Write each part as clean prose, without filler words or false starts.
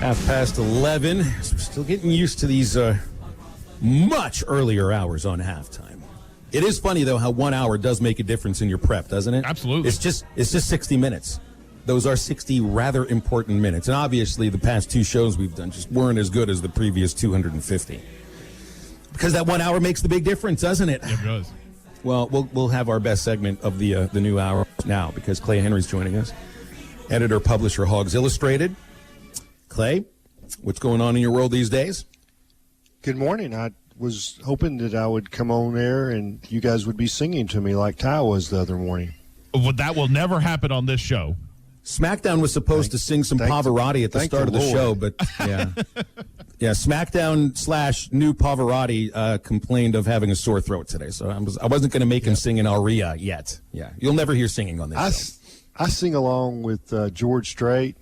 11. Still getting used to these much earlier hours on halftime. It is funny, though, how 1 hour does make a difference in your prep, doesn't it? Absolutely. It's just 60 minutes. Those are 60 rather important minutes. And obviously, the past two shows we've done just weren't as good as the previous 250. Because that 1 hour makes the big difference, doesn't it? It does. Well, we'll have our best segment of the new hour now because Clay Henry's joining us. Editor, publisher, Hogs Illustrated. Clay, what's going on in your world these days? Good morning. I was hoping that I would come on there and you guys would be singing to me like Ty was the other morning. Well, that will never happen on this show. SmackDown was supposed to sing some Pavarotti at the start of the show, but yeah. Yeah, SmackDown / new Pavarotti complained of having a sore throat today, so I wasn't going to make him sing an aria yet. Yeah, you'll never hear singing on this show. I sing along with George Strait,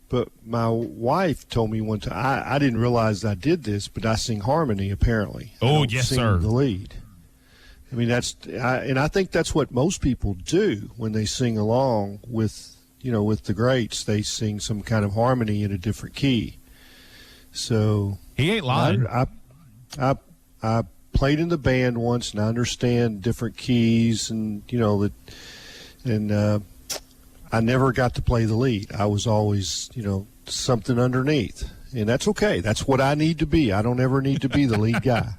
but my wife told me one time, I didn't realize I did this, but I sing harmony apparently. Oh, yes, sing sir. The lead. I mean, I think that's what most people do when they sing along with the greats. They sing some kind of harmony in a different key. So he ain't lying. I played in the band once, and I understand different keys, and I never got to play the lead. I was always something underneath, and that's okay. That's what I need to be. I don't ever need to be the lead guy.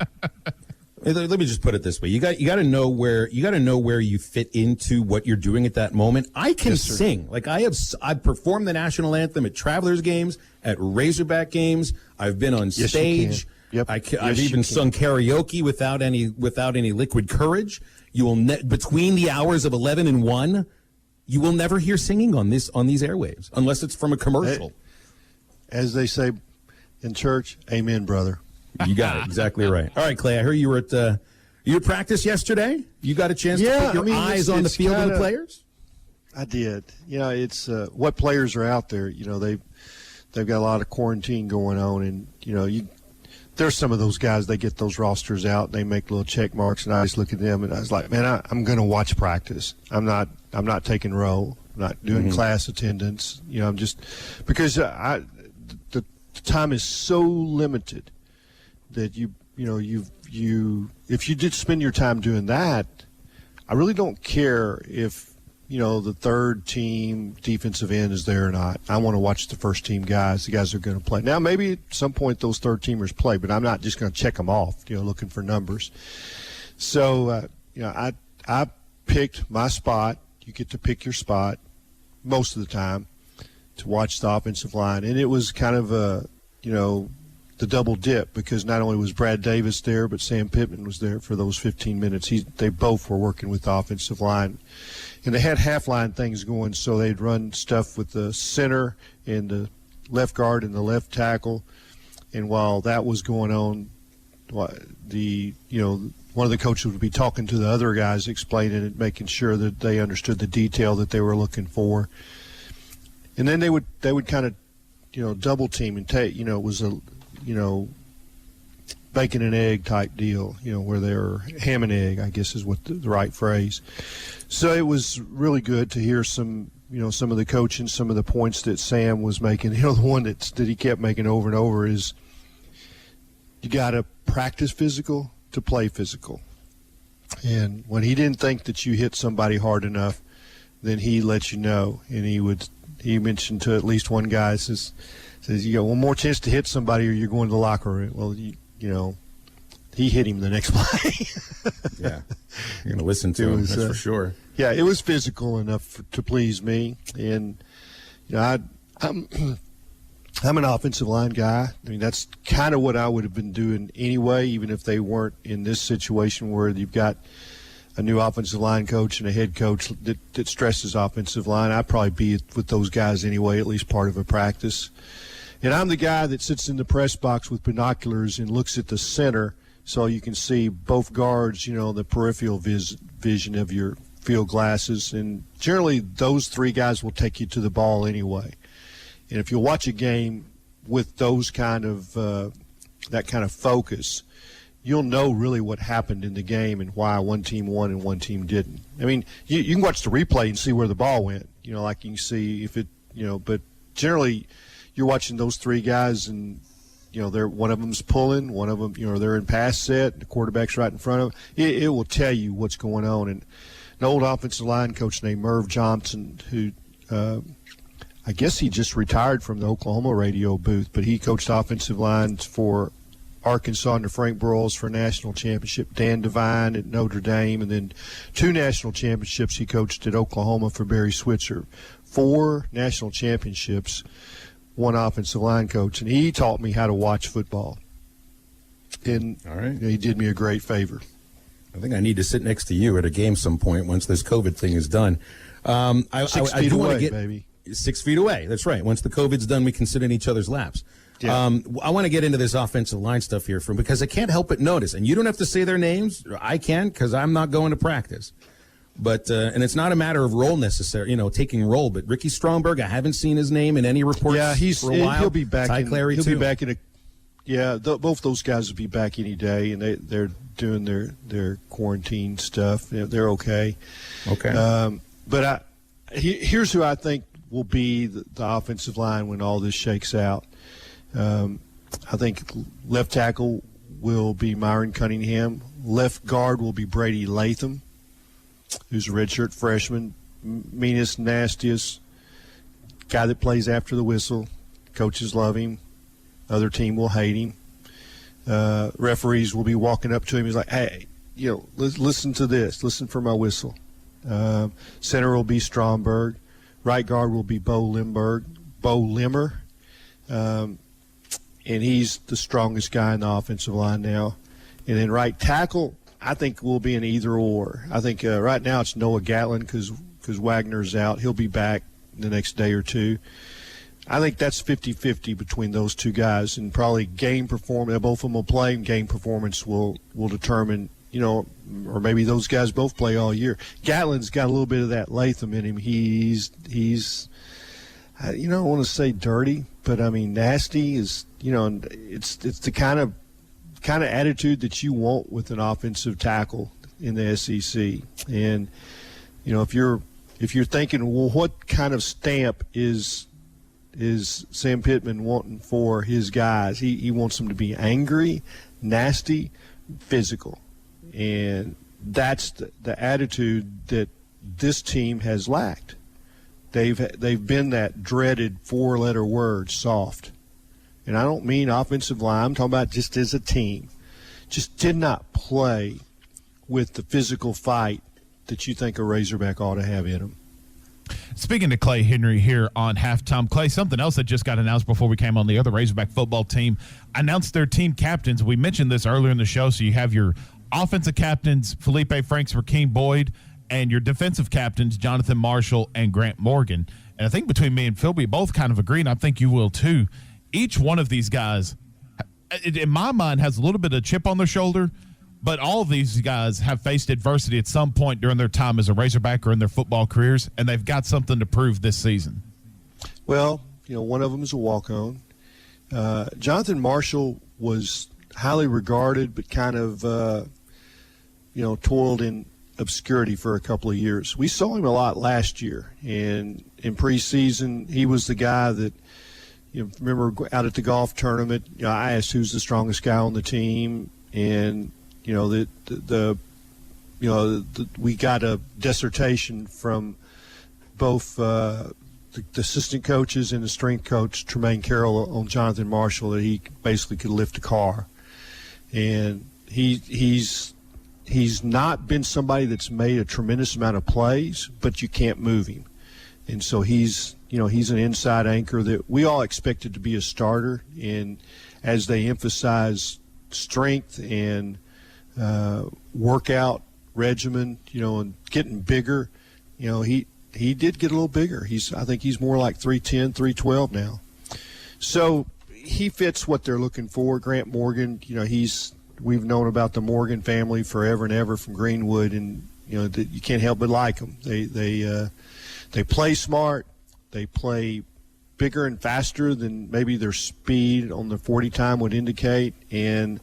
Let me just put it this way: you got to know where you fit into what you're doing at that moment. I can sing. Like I've performed the national anthem at Travelers games, at Razorback games. I've been on stage. Yep. I've even sung karaoke without any liquid courage. You will between the hours of 11 and 1, you will never hear singing on these airwaves unless it's from a commercial. As they say in church, amen, brother. You got it exactly right. All right, Clay. I heard you were at you at practice yesterday. You got a chance to put your eyes on the field of the players. I did. It's what players are out there. They've got a lot of quarantine going on, and there's some of those guys. They get those rosters out, and they make little check marks, and I just look at them, and I was like, man, I'm going to watch practice. I'm not taking roll. I'm not doing class attendance. I'm just because the time is so limited. That if you did spend your time doing that, I really don't care if the third team defensive end is there or not. I want to watch the first team guys, the guys who are going to play. Now maybe at some point those third teamers play, but I'm not just going to check them off, looking for numbers. So I picked my spot. You get to pick your spot most of the time to watch the offensive line, and it was kind of the double dip because not only was Brad Davis there, but Sam Pittman was there for those 15 minutes. They both were working with the offensive line. And they had half-line things going, so they'd run stuff with the center and the left guard and the left tackle. And while that was going on, one of the coaches would be talking to the other guys, explaining it, making sure that they understood the detail that they were looking for. And then they would kind of, double team and take, it was a bacon and egg type deal, where they were ham and egg, I guess is what the right phrase. So it was really good to hear some of the coaching, some of the points that Sam was making. The one that he kept making over and over is you got to practice physical to play physical. And when he didn't think that you hit somebody hard enough, then he let you know. And he mentioned to at least one guy, says you got one more chance to hit somebody or you're going to the locker room. Well, he hit him the next play. Yeah, you're going to listen to him, that's for sure. Yeah, it was physical enough to please me. And, I'm an offensive line guy. I mean, that's kind of what I would have been doing anyway, even if they weren't in this situation where you've got a new offensive line coach and a head coach that stresses offensive line. I'd probably be with those guys anyway, at least part of a practice. And I'm the guy that sits in the press box with binoculars and looks at the center so you can see both guards, the peripheral vision of your field glasses. And generally those three guys will take you to the ball anyway. And if you watch a game with those kind of that kind of focus, you'll know really what happened in the game and why one team won and one team didn't. I mean, you can watch the replay and see where the ball went, like you can see if it, but generally you're watching those three guys, and they're one of them's pulling, one of them, they're in pass set, the quarterback's right in front of them. It will tell you what's going on. And an old offensive line coach named Merv Johnson, who I guess he just retired from the Oklahoma radio booth, but he coached offensive lines for Arkansas under Frank Broyles for a national championship, Dan Devine at Notre Dame, and then 2 national championships he coached at Oklahoma for Barry Switzer. 4 national championships, 1 offensive line coach, and he taught me how to watch football. And all right. He did me a great favor. I think I need to sit next to you at a game some point once this COVID thing is done. 6 feet away, baby. 6 feet away. That's right. Once the COVID's done, we can sit in each other's laps. Yeah. I want to get into this offensive line stuff here because I can't help but notice, and you don't have to say their names. I can because I'm not going to practice. But and it's not a matter of role necessary, taking role. But Ricky Stromberg, I haven't seen his name in any reports. Yeah, for a while. He'll be back. He'll be back in a. Yeah, both those guys will be back any day, and they're doing their quarantine stuff. They're okay. Okay. But here's who I think will be the offensive line when all this shakes out. I think left tackle will be Myron Cunningham. Left guard will be Brady Latham, who's a redshirt freshman, meanest, nastiest guy that plays after the whistle. Coaches love him. Other team will hate him. Referees will be walking up to him. He's like, hey, listen to this. Listen for my whistle. Center will be Stromberg. Right guard will be Bo Limmer. And he's the strongest guy in the offensive line now. And then right tackle, I think will be an either or. I think right now it's Noah Gatlin because Wagner's out. He'll be back the next day or two. I think that's 50-50 between those two guys, and probably game performance. Both of them will play, and game performance will determine, or maybe those guys both play all year. Gatlin's got a little bit of that Latham in him. He's I don't want to say dirty, but I mean nasty is, it's the kind of attitude that you want with an offensive tackle in the SEC. And if you're thinking, well, what kind of stamp is Sam Pittman wanting for his guys? He wants them to be angry, nasty, physical. And that's the attitude that this team has lacked. They've been that dreaded 4-letter word, soft. And I don't mean offensive line. I'm talking about just as a team. Just did not play with the physical fight that you think a Razorback ought to have in them. Speaking to Clay Henry here on Halftime. Clay, something else that just got announced before we came on, the other Razorback football team announced their team captains. We mentioned this earlier in the show, so you have your offensive captains, Felipe Franks, Rakeem Boyd, and your defensive captains, Jonathan Marshall and Grant Morgan. And I think between me and Phil, we both kind of agree, and I think you will too. Each one of these guys, in my mind, has a little bit of chip on their shoulder, but all of these guys have faced adversity at some point during their time as a Razorback or in their football careers, and they've got something to prove this season. Well, one of them is a walk-on. Jonathan Marshall was highly regarded, but kind of, toiled in obscurity for a couple of years. We saw him a lot last year, and in preseason, he was the guy that, remember out at the golf tournament, I asked who's the strongest guy on the team, and we got a dissertation from both the assistant coaches and the strength coach Tremaine Carroll on Jonathan Marshall that he basically could lift a car, and he's not been somebody that's made a tremendous amount of plays, but you can't move him, and so he's an inside anchor that we all expected to be a starter, and as they emphasize strength and workout regimen, and getting bigger, he did get a little bigger. I think he's more like 310, 312 now. So he fits what they're looking for. Grant Morgan, we've known about the Morgan family forever and ever from Greenwood, and you can't help but like them. They play smart. They play bigger and faster than maybe their speed on the 40 time would indicate, and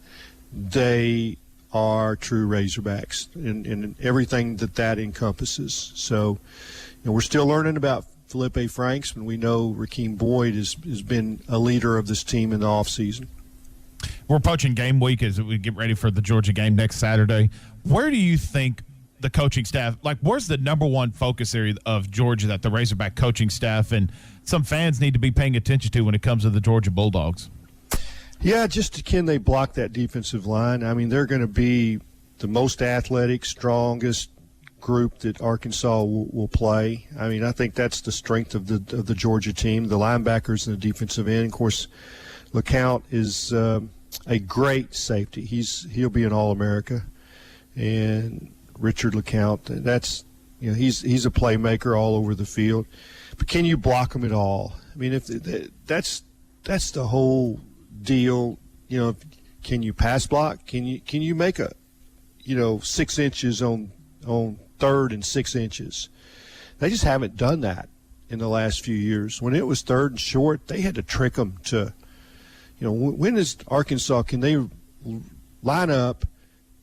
they are true Razorbacks in everything that encompasses. So we're still learning about Felipe Franks, and we know Rakeem Boyd has been a leader of this team in the offseason. We're approaching game week as we get ready for the Georgia game next Saturday. Where do you think the coaching staff, where's the number one focus area of Georgia that the Razorback coaching staff and some fans need to be paying attention to when it comes to the Georgia Bulldogs? Yeah, just can they block that defensive line? I mean, they're going to be the most athletic, strongest group that Arkansas will play. I mean, I think that's the strength of the Georgia team, the linebackers and the defensive end. Of course, LeCount is a great safety. He'll be an All-America, and Richard LeCount, he's a playmaker all over the field. But can you block him at all? I mean, if that's the whole deal. Can you pass block? Can you make a 6 inches on 3rd and 6 inches? They just haven't done that in the last few years. When it was 3rd and short, they had to trick them to. When is Arkansas? Can they line up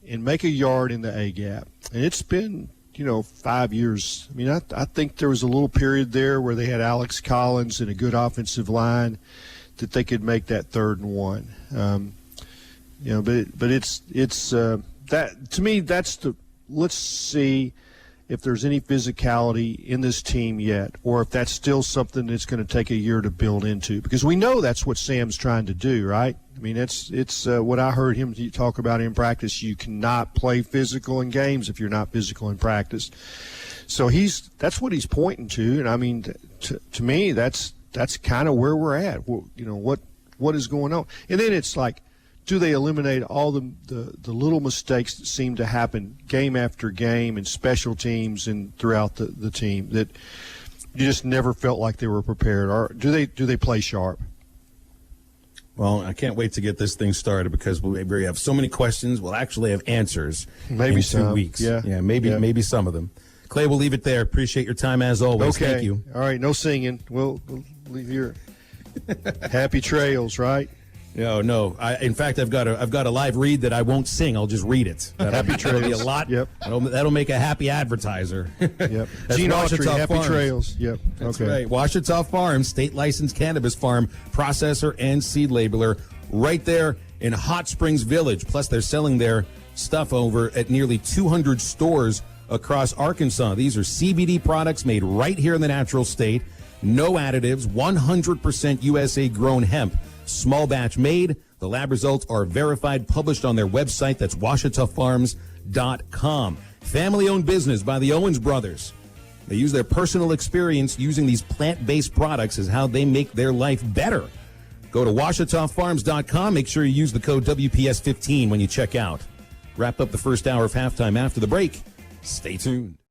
and make a yard in the A gap? And it's been 5 years. I mean, I think there was a little period there where they had Alex Collins and a good offensive line that they could make that 3rd and 1. But it's that to me. That's the. Let's see if there's any physicality in this team yet, or if that's still something that's going to take a year to build into. Because we know that's what Sam's trying to do, right? I mean, it's what I heard him talk about in practice. You cannot play physical in games if you're not physical in practice. So that's what he's pointing to, and I mean, to me, that's kind of where we're at. What is going on, and then it's like, do they eliminate all the little mistakes that seem to happen game after game in special teams and throughout the team that you just never felt like they were prepared? Or do they play sharp? Well, I can't wait to get this thing started because we have so many questions. We'll actually have answers maybe in some 2 weeks. Yeah, maybe some of them. Clay, we'll leave it there. Appreciate your time as always. Okay. Thank you. All right, no singing. We'll leave here. Happy trails, right? No. In fact, I've got a live read that I won't sing. I'll just read it. That'll be a lot. Yep. That'll make a happy advertiser. Yep. That's Gene Autry, Happy Farms. Trails. Yep. That's okay. right. Ouachita Farms, state licensed cannabis farm, processor, and seed labeler, right there in Hot Springs Village. Plus, they're selling their stuff over at nearly 200 stores across Arkansas. These are CBD products made right here in the natural state. No additives, 100% USA grown hemp. Small batch made. The lab results are verified, published on their website. That's WashitaFarms.com. Family-owned business by the Owens brothers. They use their personal experience using these plant-based products as how they make their life better. Go to WashitaFarms.com. Make sure you use the code WPS15 when you check out. Wrap up the first hour of halftime after the break. Stay tuned.